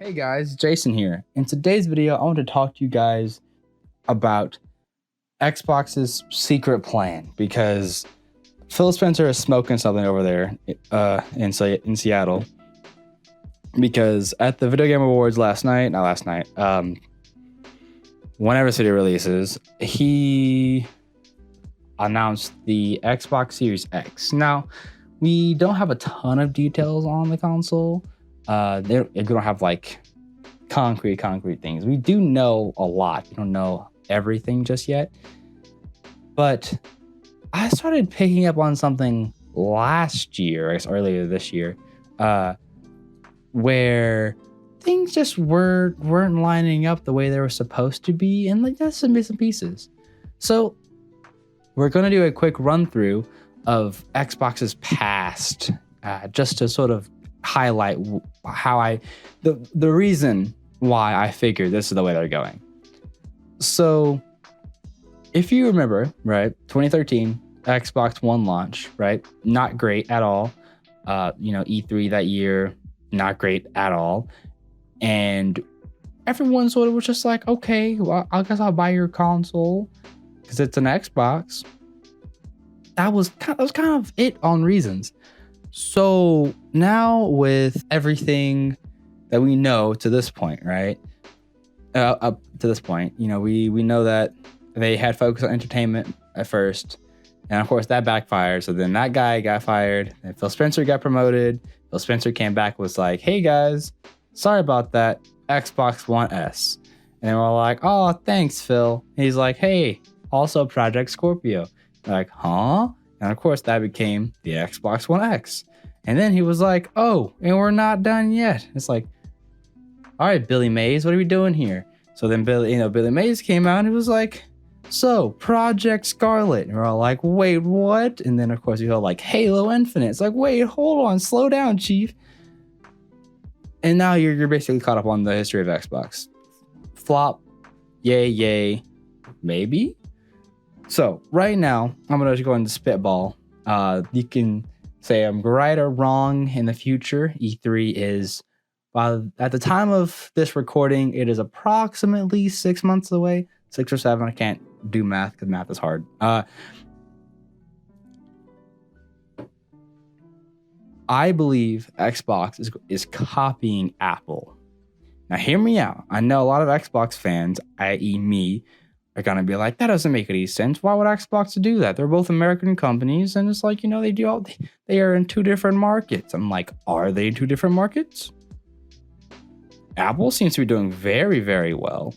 Hey guys, Jason here. In today's video, I want to talk to you guys about Xbox's secret plan because Phil Spencer is smoking something over there in Seattle. Because at the Video Game Awards whenever this video releases, he announced the Xbox Series X. Now, we don't have a ton of details on the console. We don't have like concrete things. We do know a lot. We don't know everything just yet. But I started picking up on something last year, I guess earlier this year, where things just weren't lining up the way they were supposed to be, and like that's some bits and pieces. So we're going to do a quick run through of Xbox's past, just to sort of highlight how the reason why I figured this is the way they're going. So if you remember, right, 2013 Xbox One launch, right, not great at all. E3 that year, not great at all. And everyone sort of was just like, okay, well, I guess I'll buy your console because it's an Xbox. That was kind of it on reasons. So now with everything that we know to this point, right? Up to this point, we know that they had focused on entertainment at first. And of course that backfired. So then that guy got fired and Phil Spencer got promoted. Phil Spencer came back, was like, hey guys, sorry about that, Xbox One S. And we're like, oh, thanks, Phil. And he's like, hey, also Project Scorpio. We're like, huh? And of course that became the Xbox One X. And then he was like, oh, and we're not done yet. It's like, all right, Billy Mays, what are we doing here? So then Billy Mays came out and it was like, so Project Scarlet. And we're all like, wait, what? And then of course you go like Halo Infinite. It's like, wait, hold on, slow down, Chief. And now you're basically caught up on the history of Xbox. Flop, yay, maybe. So right now, I'm gonna go into spitball. You can say I'm right or wrong in the future. E3 is, at the time of this recording, it is approximately 6 months away, 6 or 7. I can't do math because math is hard. I believe Xbox is copying Apple. Now hear me out. I know a lot of Xbox fans, i.e. me, are gonna be like, that doesn't make any sense. Why would Xbox do that? They're both American companies, and it's like, they are in two different markets. I'm like, are they in two different markets? Apple seems to be doing very, very well.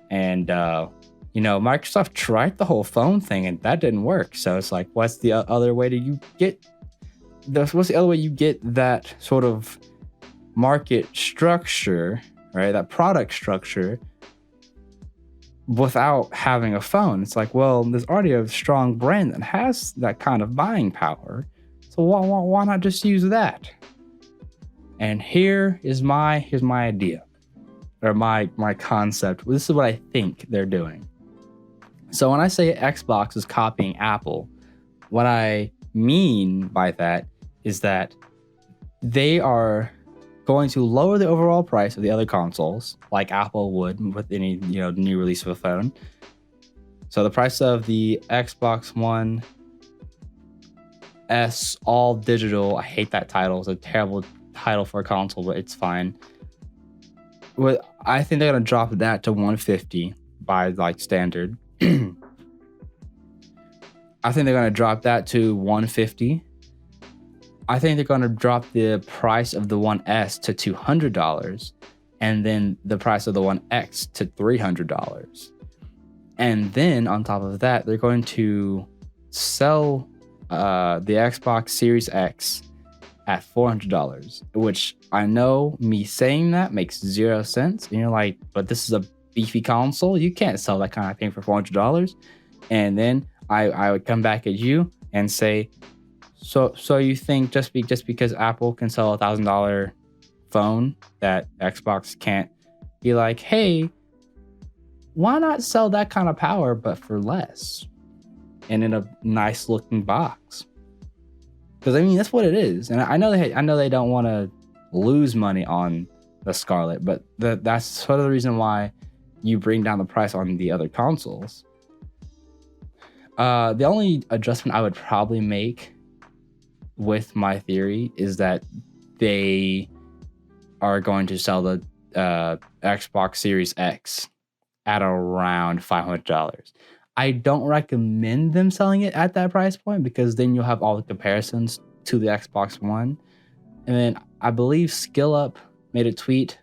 And Microsoft tried the whole phone thing and that didn't work. So it's like, what's the other way you get that sort of market structure, right? That product structure without having a phone? It's like, well, there's already a strong brand that has that kind of buying power. So why not just use that? And here's my idea, or my concept. This is what I think they're doing. So when I say Xbox is copying Apple, what I mean by that is that they are going to lower the overall price of the other consoles, like Apple would with any new release of a phone. So the price of the Xbox One S all digital, I hate that title. It's a terrible title for a console, but it's fine. I think they're gonna drop that to $150 by like standard. I think they're gonna drop that to $150. I think they're gonna drop the price of the One S to $200, and then the price of the One X to $300. And then on top of that, they're going to sell the Xbox Series X at $400, which I know me saying that makes zero sense. And you're like, but this is a beefy console. You can't sell that kind of thing for $400. And then I would come back at you and say, so you think just because Apple can sell $1,000 phone that Xbox can't? Be like, hey, why not sell that kind of power but for less and in a nice looking box? Because I mean, that's what it is. And I know they don't want to lose money on the Scarlet, but that's sort of the reason why you bring down the price on the other consoles. The only adjustment I would probably make with my theory is that they are going to sell the Xbox Series X at around $500. I don't recommend them selling it at that price point because then you'll have all the comparisons to the Xbox One. And then I believe SkillUp made a tweet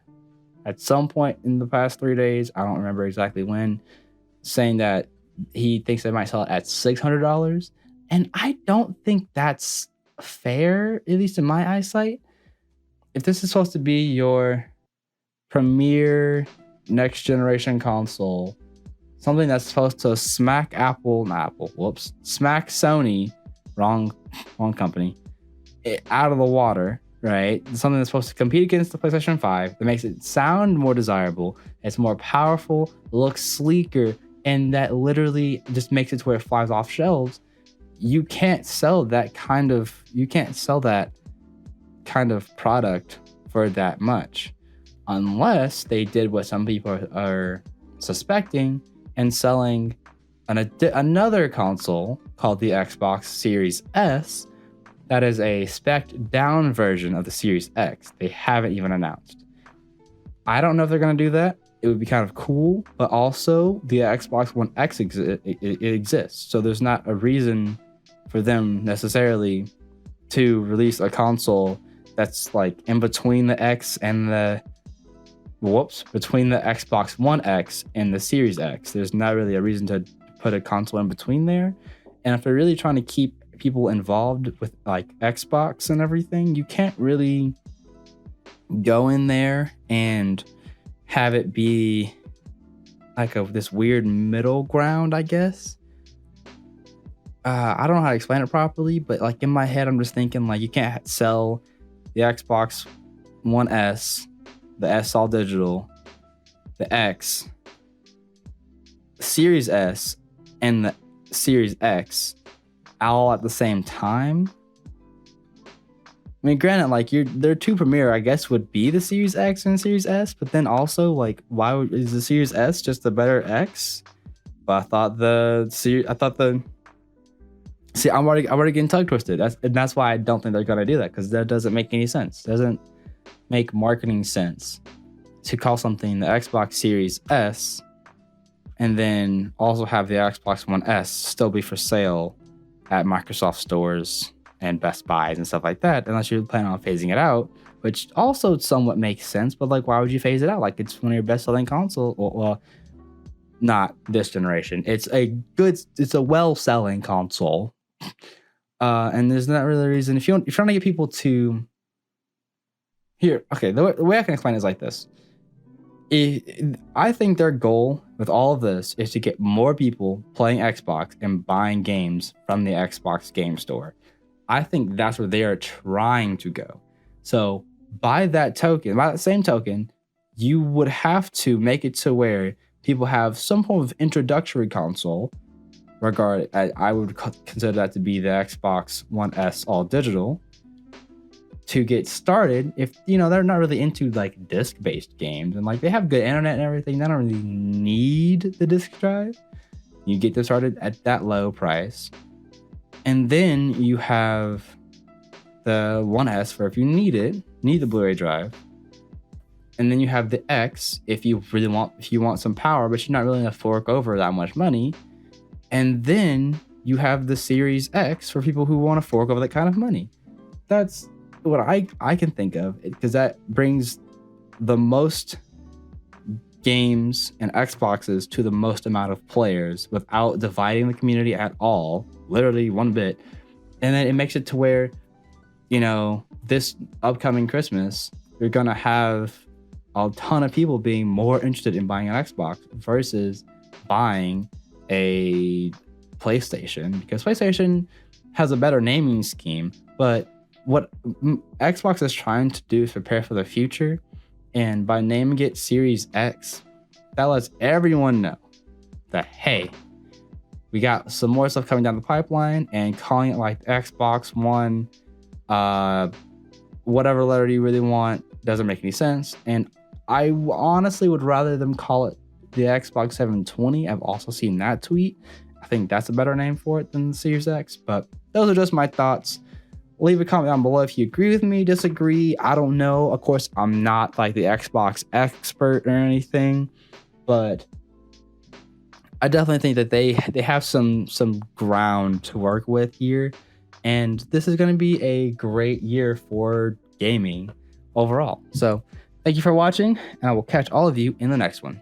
at some point in the past 3 days, I don't remember exactly when, saying that he thinks they might sell it at $600. And I don't think that's fair, at least in my eyesight. If this is supposed to be your premier next generation console, something that's supposed to smack smack Sony, wrong company, out of the water, right? Something that's supposed to compete against the PlayStation 5 that makes it sound more desirable, it's more powerful, looks sleeker, and that literally just makes it to where it flies off shelves. You can't sell that kind of product for that much unless they did what some people are suspecting and selling another console called the Xbox Series S that is a spec'd down version of the Series X. They haven't even announced. I don't know if they're going to do that. It would be kind of cool, but also the Xbox One X exists. So there's not a reason for them necessarily to release a console that's like in between the X and between the Xbox One X and the Series X. There's not really a reason to put a console in between there. And if they're really trying to keep people involved with like Xbox and everything, you can't really go in there and have it be like this weird middle ground, I guess. I don't know how to explain it properly, but like in my head, I'm just thinking like you can't sell the Xbox One S, the S all digital, the X, Series S, and the Series X all at the same time. I mean, granted, like their two premier, I guess, would be the Series X and Series S, but then also like, is the Series S just the better X? But I'm already getting tongue twisted. That's why I don't think they're gonna do that, because that doesn't make any sense. It doesn't make marketing sense to call something the Xbox Series S and then also have the Xbox One S still be for sale at Microsoft stores and Best Buys and stuff like that, unless you're planning on phasing it out, which also somewhat makes sense. But like, why would you phase it out? Like, it's one of your best-selling console. Well, not this generation. It's a well-selling console, and there's not really a reason. If you're trying to get people to here, okay, the way I can explain it is like this. I think their goal with all of this is to get more people playing Xbox and buying games from the Xbox game store. I think that's where they are trying to go. So by that same token, you would have to make it to where people have some form of introductory console. I would consider that to be the Xbox One S all digital, to get started. If they're not really into like disc-based games and like they have good internet and everything, they don't really need the disc drive. You get them started at that low price, and then you have the One S for if you need the Blu-ray drive, and then you have the X if you want some power, but you're not really gonna fork over that much money, and then you have the Series X for people who want to fork over that kind of money. That's what I can think of, because that brings the most games and Xboxes to the most amount of players without dividing the community at all, literally one bit. And then it makes it to where, this upcoming Christmas, you're gonna have a ton of people being more interested in buying an Xbox versus buying a PlayStation, because PlayStation has a better naming scheme. But what Xbox is trying to do is prepare for the future, and by naming it Series X, that lets everyone know that, hey, we got some more stuff coming down the pipeline, and calling it like Xbox One, whatever letter you really want, doesn't make any sense. And I honestly would rather them call it the Xbox 720. I've also seen that tweet. I think that's a better name for it than the Series X. But those are just my thoughts. Leave a comment down below if you agree with me, disagree. I don't know. Of course, I'm not like the Xbox expert or anything, but I definitely think that they have some ground to work with here, and this is going to be a great year for gaming overall. So thank you for watching, and I will catch all of you in the next one.